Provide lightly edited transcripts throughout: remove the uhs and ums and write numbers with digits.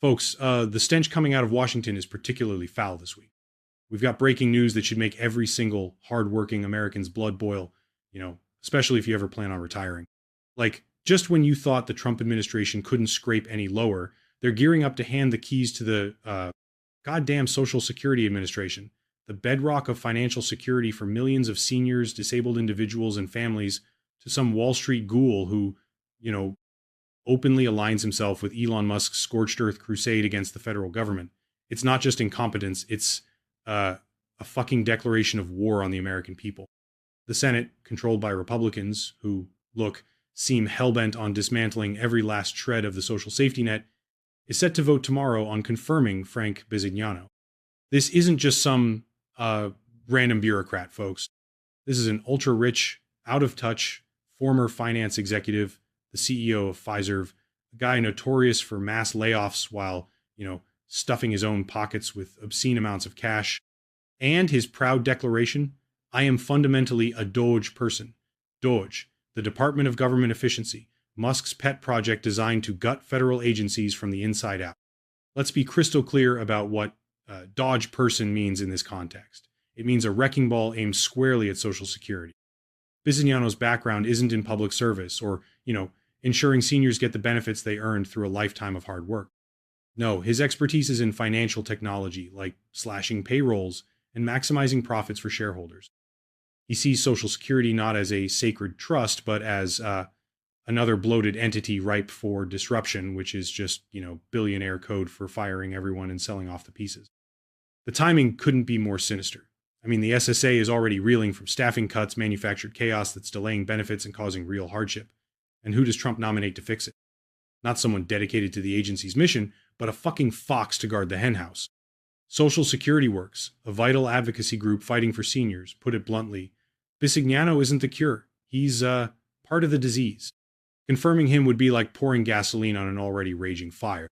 Folks, the stench coming out of Washington is particularly foul this week. We've got breaking news that should make every single hardworking American's blood boil, especially if you ever plan on retiring. Like, just when you thought the Trump administration couldn't scrape any lower, they're gearing up to hand the keys to the goddamn Social Security Administration, the bedrock of financial security for millions of seniors, disabled individuals, and families, to some Wall Street ghoul who, openly aligns himself with Elon Musk's scorched earth crusade against the federal government. It's not just incompetence, it's a fucking declaration of war on the American people. The Senate, controlled by Republicans who, seem hellbent on dismantling every last shred of the social safety net, is set to vote tomorrow on confirming Frank Bisignano. This isn't just some random bureaucrat, folks. This is an ultra-rich, out-of-touch, former finance executive, the CEO of Pfizer, a guy notorious for mass layoffs while, stuffing his own pockets with obscene amounts of cash, and his proud declaration, I am fundamentally a DOGE person. DOGE, the Department of Government Efficiency, Musk's pet project designed to gut federal agencies from the inside out. Let's be crystal clear about what DOGE person means in this context. It means a wrecking ball aimed squarely at Social Security. Bisignano's background isn't in public service or, ensuring seniors get the benefits they earned through a lifetime of hard work. No, his expertise is in financial technology, like slashing payrolls and maximizing profits for shareholders. He sees Social Security not as a sacred trust, but as another bloated entity ripe for disruption, which is just, billionaire code for firing everyone and selling off the pieces. The timing couldn't be more sinister. I mean, the SSA is already reeling from staffing cuts, manufactured chaos that's delaying benefits and causing real hardship. And who does Trump nominate to fix it? Not someone dedicated to the agency's mission, but a fucking fox to guard the henhouse. Social Security Works, a vital advocacy group fighting for seniors, put it bluntly, Bisignano isn't the cure. He's part of the disease. Confirming him would be like pouring gasoline on an already raging fire.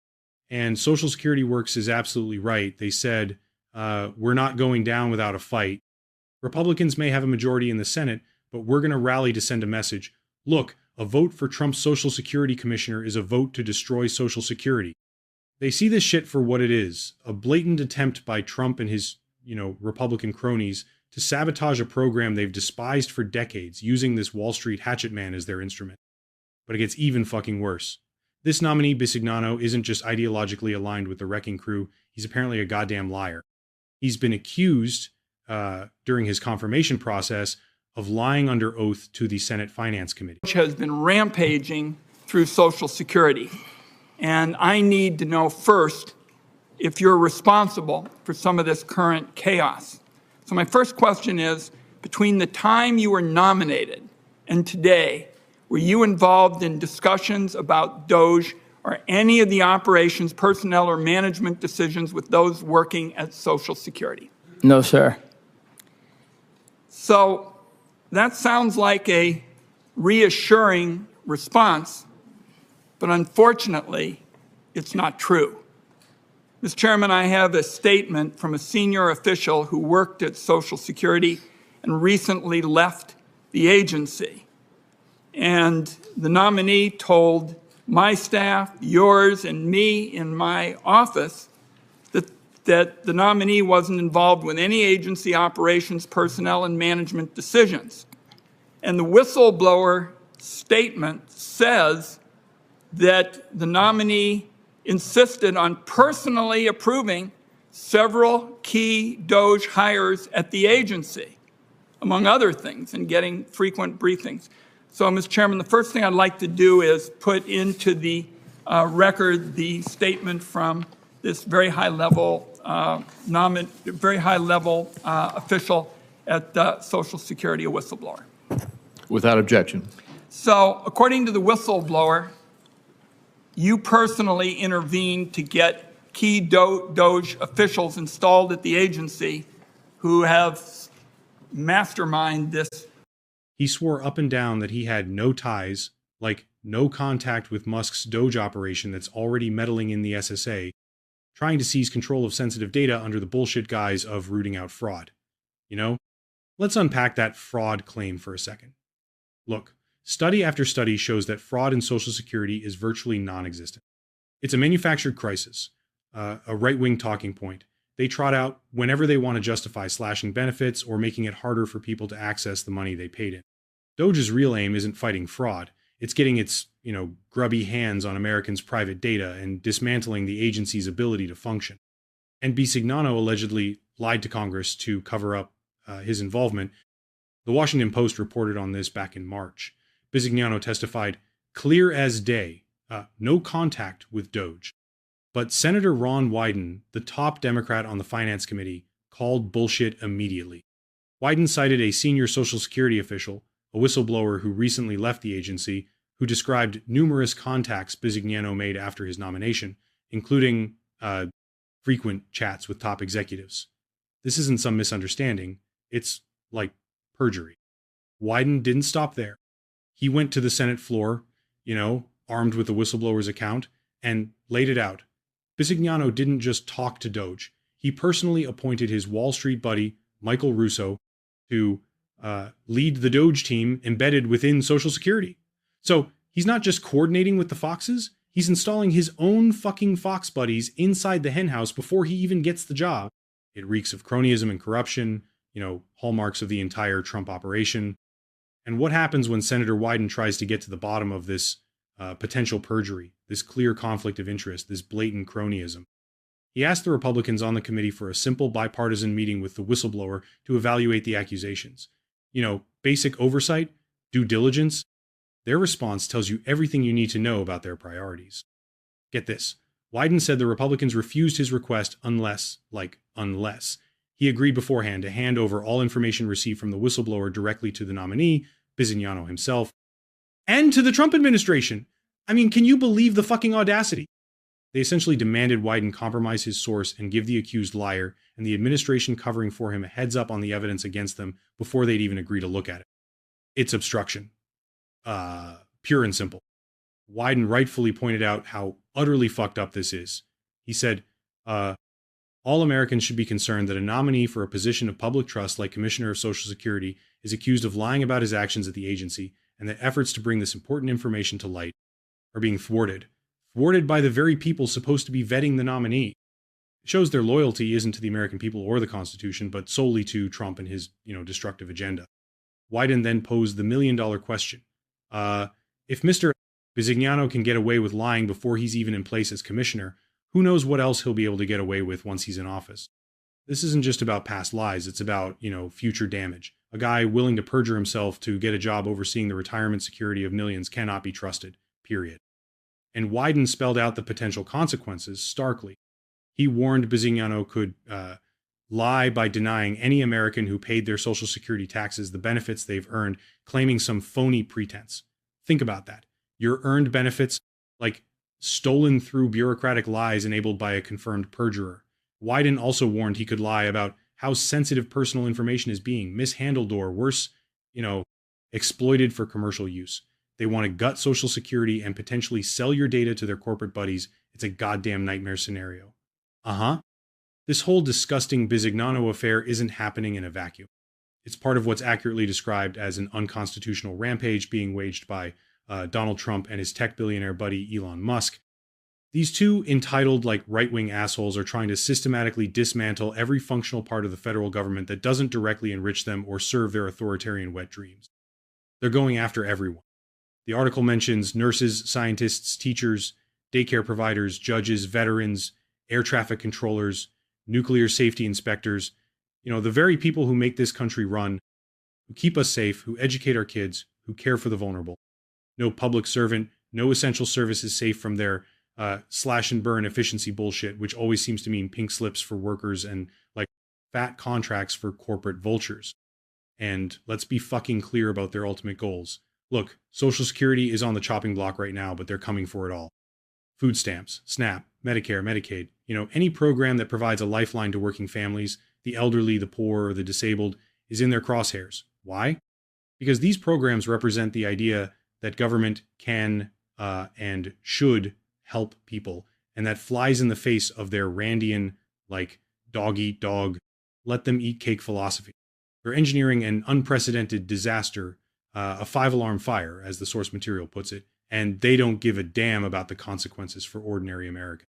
And Social Security Works is absolutely right. They said, we're not going down without a fight. Republicans may have a majority in the Senate, but we're going to rally to send a message. Look, a vote for Trump's Social Security Commissioner is a vote to destroy Social Security. They see this shit for what it is, a blatant attempt by Trump and his, Republican cronies to sabotage a program they've despised for decades, using this Wall Street hatchet man as their instrument. But it gets even fucking worse. This nominee, Bisignano, isn't just ideologically aligned with the wrecking crew, he's apparently a goddamn liar. He's been accused, during his confirmation process, of lying under oath to the Senate Finance Committee. Which has been rampaging through Social Security. And I need to know first if you're responsible for some of this current chaos. So my first question is, between the time you were nominated and today, were you involved in discussions about DOGE or any of the operations, personnel, or management decisions with those working at Social Security? No, sir. So that sounds like a reassuring response, but unfortunately, it's not true. Mr. Chairman, I have a statement from a senior official who worked at Social Security and recently left the agency. And the nominee told my staff, yours, and me in my office that the nominee wasn't involved with any agency operations, personnel, and management decisions. And the whistleblower statement says that the nominee insisted on personally approving several key DOGE hires at the agency, among other things, and getting frequent briefings. So, Mr. Chairman, the first thing I'd like to do is put into the record the statement from this very high-level official at Social Security, a whistleblower. Without objection. So, according to the whistleblower, you personally intervened to get key DOGE officials installed at the agency who have masterminded this. He swore up and down that he had no ties, like no contact with Musk's DOGE operation that's already meddling in the SSA, trying to seize control of sensitive data under the bullshit guise of rooting out fraud. Let's unpack that fraud claim for a second. Look, study after study shows that fraud in Social Security is virtually non-existent. It's a manufactured crisis, a right-wing talking point. They trot out whenever they want to justify slashing benefits or making it harder for people to access the money they paid in. DOGE's real aim isn't fighting fraud. It's getting its, grubby hands on Americans' private data and dismantling the agency's ability to function. And Bisignano allegedly lied to Congress to cover up his involvement. The Washington Post reported on this back in March. Bisignano testified, clear as day, no contact with DOGE. But Senator Ron Wyden, the top Democrat on the Finance Committee, called bullshit immediately. Wyden cited a senior Social Security official, a whistleblower who recently left the agency, who described numerous contacts Bisignano made after his nomination, including frequent chats with top executives. This isn't some misunderstanding. It's like perjury. Wyden didn't stop there. He went to the Senate floor, armed with the whistleblower's account, and laid it out. Bisignano didn't just talk to DOGE. He personally appointed his Wall Street buddy, Michael Russo, to lead the DOGE team embedded within Social Security. So he's not just coordinating with the Foxes, he's installing his own fucking Fox buddies inside the henhouse before he even gets the job. It reeks of cronyism and corruption, hallmarks of the entire Trump operation. And what happens when Senator Wyden tries to get to the bottom of this potential perjury, this clear conflict of interest, this blatant cronyism? He asked the Republicans on the committee for a simple bipartisan meeting with the whistleblower to evaluate the accusations. Basic oversight, due diligence. Their response tells you everything you need to know about their priorities. Get this. Wyden said the Republicans refused his request unless. He agreed beforehand to hand over all information received from the whistleblower directly to the nominee, Bisignano himself, and to the Trump administration. I mean, can you believe the fucking audacity? They essentially demanded Wyden compromise his source and give the accused liar and the administration covering for him a heads up on the evidence against them before they'd even agree to look at it. It's obstruction. Pure and simple. Wyden rightfully pointed out how utterly fucked up this is. He said, all Americans should be concerned that a nominee for a position of public trust like Commissioner of Social Security is accused of lying about his actions at the agency, and that efforts to bring this important information to light are being thwarted by the very people supposed to be vetting the nominee. It shows their loyalty isn't to the American people or the Constitution, but solely to Trump and his, destructive agenda. Wyden then posed the million-dollar question. If Mr. Bisignano can get away with lying before he's even in place as commissioner, who knows what else he'll be able to get away with once he's in office? This isn't just about past lies. It's about, future damage. A guy willing to perjure himself to get a job overseeing the retirement security of millions cannot be trusted, period. And Wyden spelled out the potential consequences starkly. He warned Bisignano could lie by denying any American who paid their Social Security taxes the benefits they've earned, claiming some phony pretense. Think about that. Your earned benefits, stolen through bureaucratic lies enabled by a confirmed perjurer. Wyden also warned he could lie about how sensitive personal information is being mishandled or worse, exploited for commercial use. They want to gut Social Security and potentially sell your data to their corporate buddies. It's a goddamn nightmare scenario. This whole disgusting Bisignano affair isn't happening in a vacuum. It's part of what's accurately described as an unconstitutional rampage being waged by Donald Trump and his tech billionaire buddy Elon Musk. These two entitled right-wing assholes are trying to systematically dismantle every functional part of the federal government that doesn't directly enrich them or serve their authoritarian wet dreams. They're going after everyone. The article mentions nurses, scientists, teachers, daycare providers, judges, veterans, air traffic controllers, nuclear safety inspectors, the very people who make this country run, who keep us safe, who educate our kids, who care for the vulnerable. No public servant, no essential service is safe from their slash and burn efficiency bullshit, which always seems to mean pink slips for workers and fat contracts for corporate vultures. And let's be fucking clear about their ultimate goals. Look, Social Security is on the chopping block right now, but they're coming for it all. Food stamps, SNAP, Medicare, Medicaid, any program that provides a lifeline to working families, the elderly, the poor, or the disabled, is in their crosshairs. Why? Because these programs represent the idea that government can and should help people, and that flies in the face of their Randian, dog eat dog, let them eat cake philosophy. They're engineering an unprecedented disaster, a 5-alarm fire, as the source material puts it, and they don't give a damn about the consequences for ordinary Americans.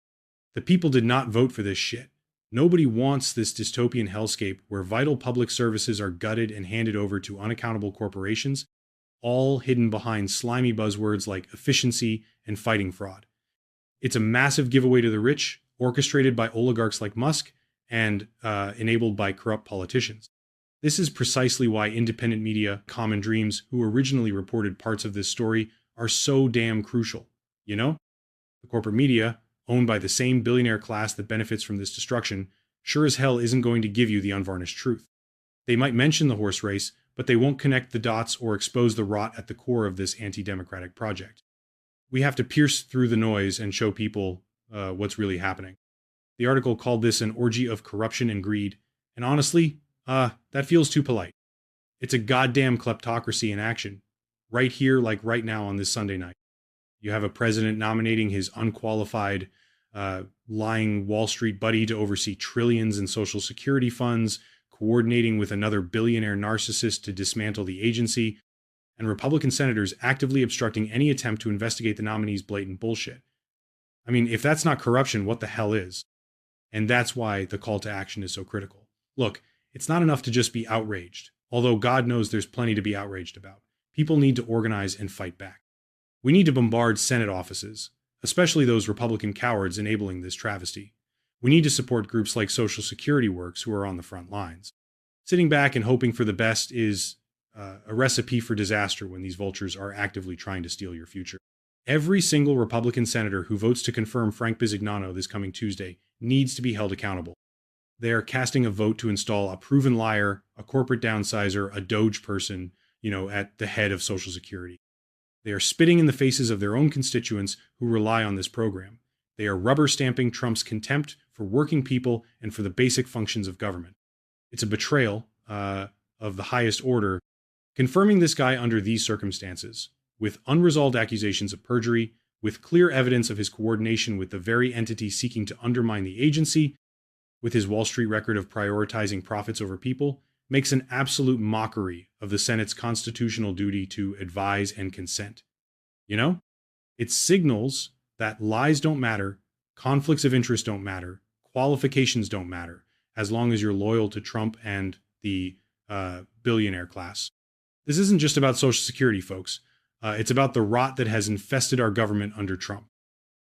The people did not vote for this shit. Nobody wants this dystopian hellscape where vital public services are gutted and handed over to unaccountable corporations, all hidden behind slimy buzzwords like efficiency and fighting fraud. It's a massive giveaway to the rich, orchestrated by oligarchs like Musk and enabled by corrupt politicians. This is precisely why independent media, Common Dreams, who originally reported parts of this story, are so damn crucial. You know? The corporate media, owned by the same billionaire class that benefits from this destruction, sure as hell isn't going to give you the unvarnished truth. They might mention the horse race, but they won't connect the dots or expose the rot at the core of this anti-democratic project. We have to pierce through the noise and show people what's really happening. The article called this an orgy of corruption and greed, and honestly, that feels too polite. It's a goddamn kleptocracy in action, right here, like right now on this Sunday night. You have a president nominating his unqualified, lying Wall Street buddy to oversee trillions in Social Security funds, coordinating with another billionaire narcissist to dismantle the agency, and Republican senators actively obstructing any attempt to investigate the nominee's blatant bullshit. I mean, if that's not corruption, what the hell is? And that's why the call to action is so critical. Look, it's not enough to just be outraged, although God knows there's plenty to be outraged about. People need to organize and fight back. We need to bombard Senate offices, especially those Republican cowards enabling this travesty. We need to support groups like Social Security Works who are on the front lines. Sitting back and hoping for the best is a recipe for disaster when these vultures are actively trying to steal your future. Every single Republican senator who votes to confirm Frank Bisignano this coming Tuesday needs to be held accountable. They are casting a vote to install a proven liar, a corporate downsizer, a DOGE person, at the head of Social Security. They are spitting in the faces of their own constituents who rely on this program. They are rubber stamping Trump's contempt for working people and for the basic functions of government. It's a betrayal of the highest order, confirming this guy under these circumstances, with unresolved accusations of perjury, with clear evidence of his coordination with the very entity seeking to undermine the agency, with his Wall Street record of prioritizing profits over people, makes an absolute mockery of the Senate's constitutional duty to advise and consent. It signals that lies don't matter, conflicts of interest don't matter, qualifications don't matter, as long as you're loyal to Trump and the billionaire class. This isn't just about Social Security, folks. It's about the rot that has infested our government under Trump.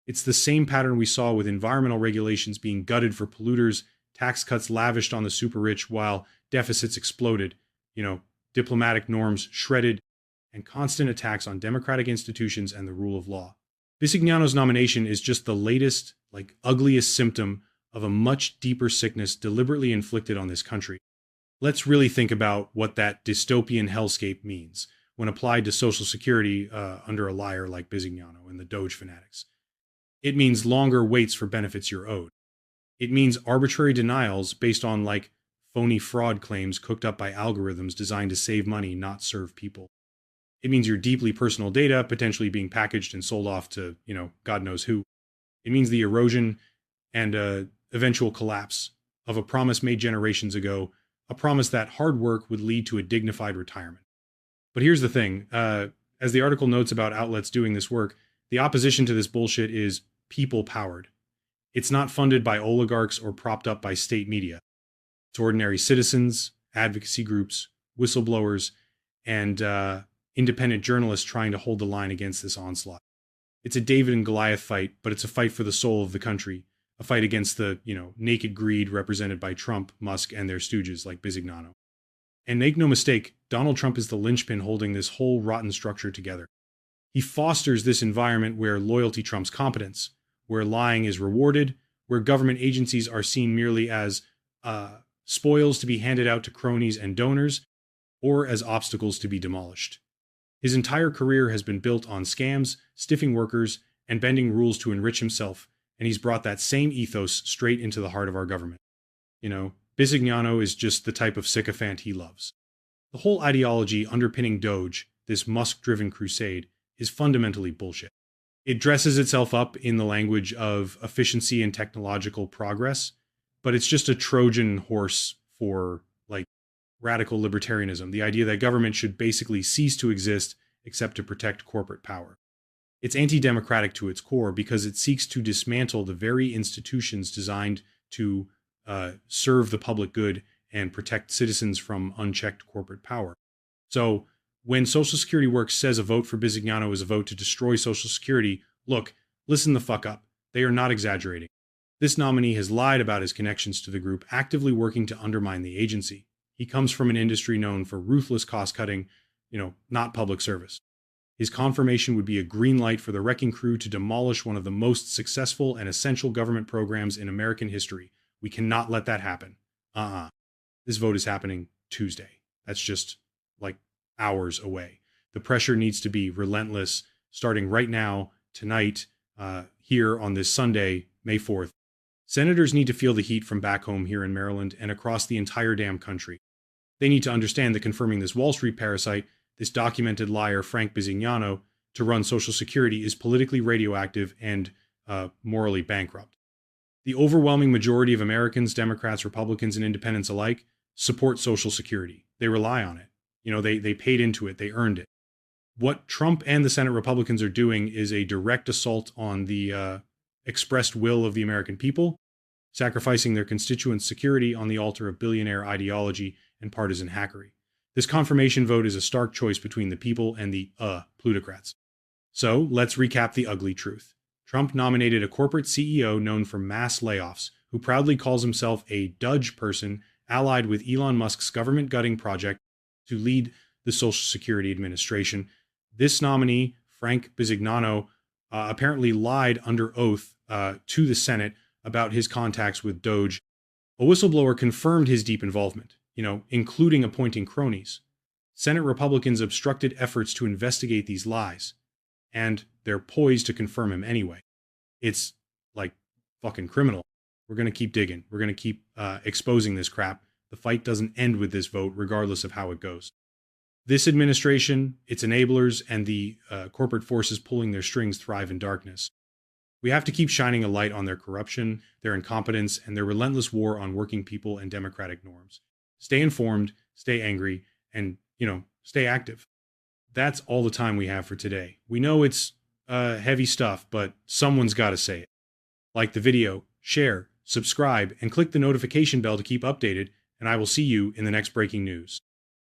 It's the same pattern we saw with environmental regulations being gutted for polluters, tax cuts lavished on the super rich while deficits exploded, diplomatic norms shredded, and constant attacks on democratic institutions and the rule of law. Bisignano's nomination is just the latest, ugliest symptom of a much deeper sickness deliberately inflicted on this country. Let's really think about what that dystopian hellscape means when applied to Social Security under a liar like Bisignano and the DOGE fanatics. It means longer waits for benefits you're owed. It means arbitrary denials based on phony fraud claims cooked up by algorithms designed to save money, not serve people. It means your deeply personal data potentially being packaged and sold off to, God knows who. It means the erosion and eventual collapse of a promise made generations ago, a promise that hard work would lead to a dignified retirement. But here's the thing, as the article notes about outlets doing this work, the opposition to this bullshit is people-powered. It's not funded by oligarchs or propped up by state media. It's ordinary citizens, advocacy groups, whistleblowers, and independent journalists trying to hold the line against this onslaught. It's a David and Goliath fight, but it's a fight for the soul of the country, a fight against the, naked greed represented by Trump, Musk, and their stooges like Bisignano. And make no mistake, Donald Trump is the linchpin holding this whole rotten structure together. He fosters this environment where loyalty trumps competence, where lying is rewarded, where government agencies are seen merely as spoils to be handed out to cronies and donors, or as obstacles to be demolished. His entire career has been built on scams, stiffing workers, and bending rules to enrich himself, and he's brought that same ethos straight into the heart of our government. Bisignano is just the type of sycophant he loves. The whole ideology underpinning DOGE, this Musk-driven crusade, is fundamentally bullshit. It dresses itself up in the language of efficiency and technological progress, but it's just a Trojan horse for, radical libertarianism, the idea that government should basically cease to exist except to protect corporate power. It's anti-democratic to its core because it seeks to dismantle the very institutions designed to serve the public good and protect citizens from unchecked corporate power. So when Social Security Works says a vote for Bisignano is a vote to destroy Social Security, look, listen the fuck up. They are not exaggerating. This nominee has lied about his connections to the group, actively working to undermine the agency. He comes from an industry known for ruthless cost-cutting, not public service. His confirmation would be a green light for the wrecking crew to demolish one of the most successful and essential government programs in American history. We cannot let that happen. This vote is happening Tuesday. That's just like hours away. The pressure needs to be relentless, starting right now, tonight, here on this Sunday, May 4th. Senators need to feel the heat from back home here in Maryland and across the entire damn country. They need to understand that confirming this Wall Street parasite, this documented liar Frank Bisignano, to run Social Security is politically radioactive and morally bankrupt. The overwhelming majority of Americans, Democrats, Republicans, and independents alike, support Social Security. They rely on it. They paid into it. They earned it. What Trump and the Senate Republicans are doing is a direct assault on the expressed will of the American people, sacrificing their constituents' security on the altar of billionaire ideology and partisan hackery. This confirmation vote is a stark choice between the people and the plutocrats. So let's recap the ugly truth. Trump nominated a corporate CEO known for mass layoffs, who proudly calls himself a DOGE person allied with Elon Musk's government gutting project to lead the Social Security Administration. This nominee, Frank Bisignano, apparently lied under oath to the Senate about his contacts with DOGE. A whistleblower confirmed his deep involvement, including appointing cronies. Senate Republicans obstructed efforts to investigate these lies, and they're poised to confirm him anyway. It's like fucking criminal. We're going to keep digging. We're going to keep exposing this crap. The fight doesn't end with this vote, regardless of how it goes. This administration, its enablers, and the corporate forces pulling their strings thrive in darkness. We have to keep shining a light on their corruption, their incompetence, and their relentless war on working people and democratic norms. Stay informed, stay angry, and, stay active. That's all the time we have for today. We know it's heavy stuff, but someone's got to say it. Like the video, share, subscribe, and click the notification bell to keep updated, and I will see you in the next breaking news.